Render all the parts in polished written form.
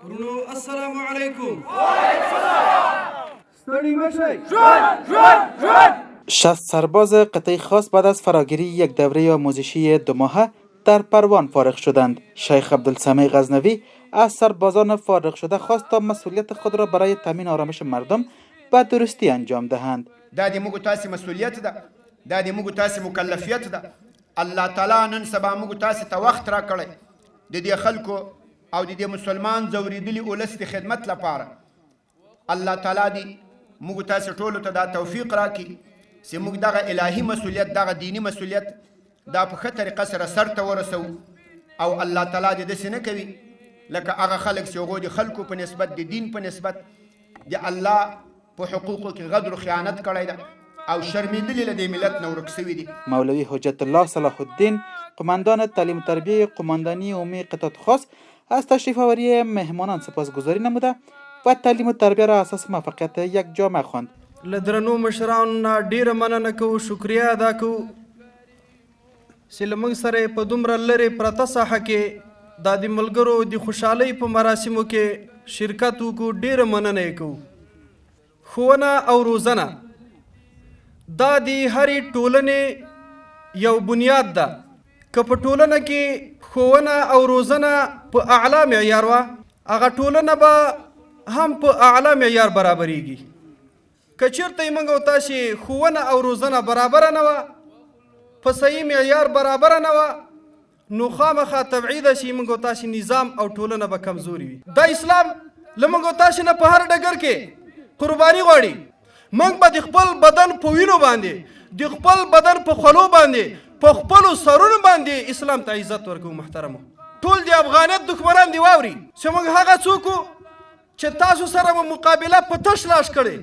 ورونو السلام علیکم. 60 سرباز قطعه خاص بعد از فراگیری یک دوره آموزشی 2 ماهه در پروان فارغ شدند. شیخ عبدالسمیع غزنوی از سربازان فارغ شده خواست تا مسئولیت خود را برای تامین آرامش مردم به درستی انجام دهند. دا د موږ تاسې مسؤلیت ده، دا د موږ تاسې مکلفیت ده. الله تعالی نن سبا موږ تاسې ته وخت راکړی د دې خلکو او د دې مسلمان ځورېدلي ولس د خدمت لپاره. الله تعالی دې موږ تاسې ټولو ته دا توفیق راکړي چې موږ دغه الهي مسؤلیت، دغه دینی مسؤلیت دا په ښه طریقه سره سرته ورسوو. او الله تعالی دې داسې نه کوي لکه هغه خلک چې هغوی د خلکو په نسبت، د دین په نسبت د الله په حقوقو کې غدر و خیانت کړی ده او شرمېدلي له دې ملت نه ورک سوي دي. مولوی حجت الله صلاح الدین، قماندان تعلیم و تربیه قماندانی عمومی قطعات خاص، از تشریف آوری مهمانان سپاسگزاری نموده و تعلیم و تربیه را اساس موفقیت یک جامعه خواند. له درنو مشرانو نه ډیره مننه کوو، شکریه ادا کوو چې له موږ سره په دومره لرې پرته ساحه کې دا د ملګرو د خوشحالۍ په مراسمو کې شرکت وکړو. ډیره مننه یې کوو. ښوونه او روزنه دا د هرې ټولنې یو بنیاد ده. که په ټولنه کې ښوونه او روزنه په اعلی معیار وه، هغه ټولنه به هم په اعلی معیار برابریږي. که چېرته یې موږ او تاسې ښوونه او روزنه برابره نه وه، په صحیح معیار برابره نه وه، نو خامخا طبیعي ده چې موږ او تاسې نظام او ټولنه به کمزوري وي. دا اسلام له موږ او تاسې نه په هر ډګر کې قرباني غواړي. موږ به د خپل بدن په وینو باندې، د خپل بدن په خولو باندې، په خپلو سرونو باندې اسلام ته عزت ورکوو. محترمو، ټول د افغانیت دښمنان دې واوري چې موږ هغه څوک وو چې تاسو سره مو مقابله په تش لاس کړې.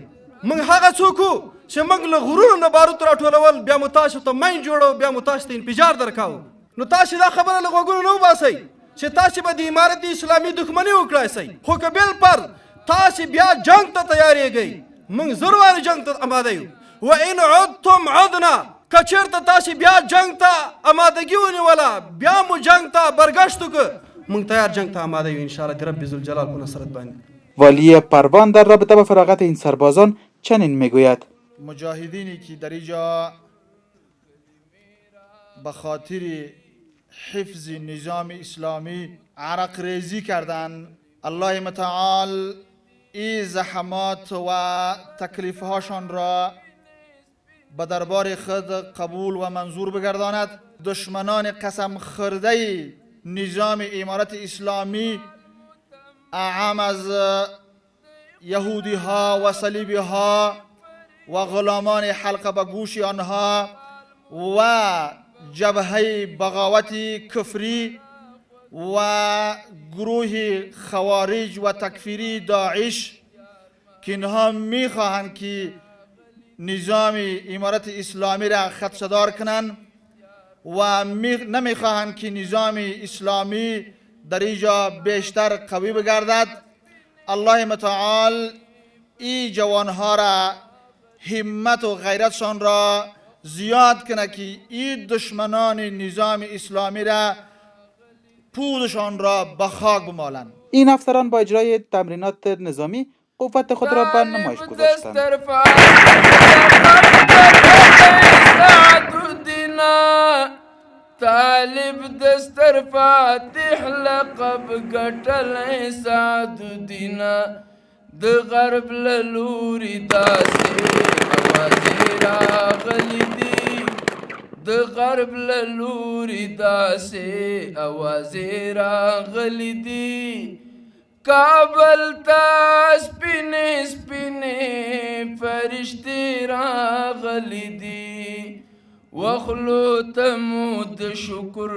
موږ هغه څوک وو چې موږ له غرونو نه باروت راټولول، بیا مو تاسو ته مین جوړو، بیا مو تاسو ته انفجار درکاو. نو تاسې دا خبره له غوږونو نه وباسئ چې تاسې به د امارت اسلامي دښمني وکړای سئ. خو که بل پر تاسې بیا جنگ ته تیارېږئ، موږ زر وارې جنگ ته اماده یو. و ان عدتم عدنا، که چېرته تاسې بیا جنگ ته امادګي ونیوله، بیا مو جنگ ته برګشت وکړه، موږ تیار جنگ ته اماده یو انشاءالله د رب ذوالجلال په نصرت باندې. والی پروان در رابطه با فراغت این سربازان چنین میگوید: مجاهدینی که در اینجا به خاطر حفظ نظام اسلامی عرق ریزی کردن، الله متعال این زحمات و تکلیف هاشان را به دربار خود قبول و منظور بگرداند. دشمنان قسم خورده نظام امارت اسلامی اعم از یهودی ها و صلیبی ها و غلامان حلقه به گوش آنها و جبهه بغاوت کفری و گروه خوارج و تکفیری داعش که اینها میخواهند که نظام امارت اسلامی را خدشه‌دار کنند و نمیخواهند که نظام اسلامی در اینجا بیشتر قوی بگردد. الله متعال این جوانها را همت و غیرتشان را زیاد کنه که این دشمنان نظام اسلامی را پودشان را به خاک بمالند. این افسران با اجرای تمرینات نظامی قوت خود را به نمایش گذاشتند. طالب دستر فاتح لقب قتل سعد دینا د غرب للوري داسې اوازې راغلي دي، د غرب للوري داسې اوازې راغلي دي. کابل ته سپینې سپینې فرشتې راغلي دي، وخلو ته مو د شکر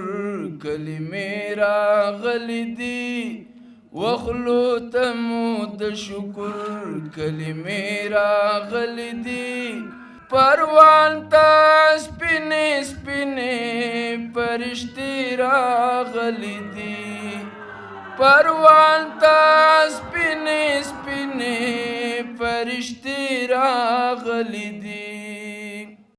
کلمې راغلي دي، وخلو ته مو د شکر کلمې راغلي دي. پروان ته سپینې سپینې فرشتې راغلي دي، پروان ته سپینې سپینې فرشتې راغلي دي.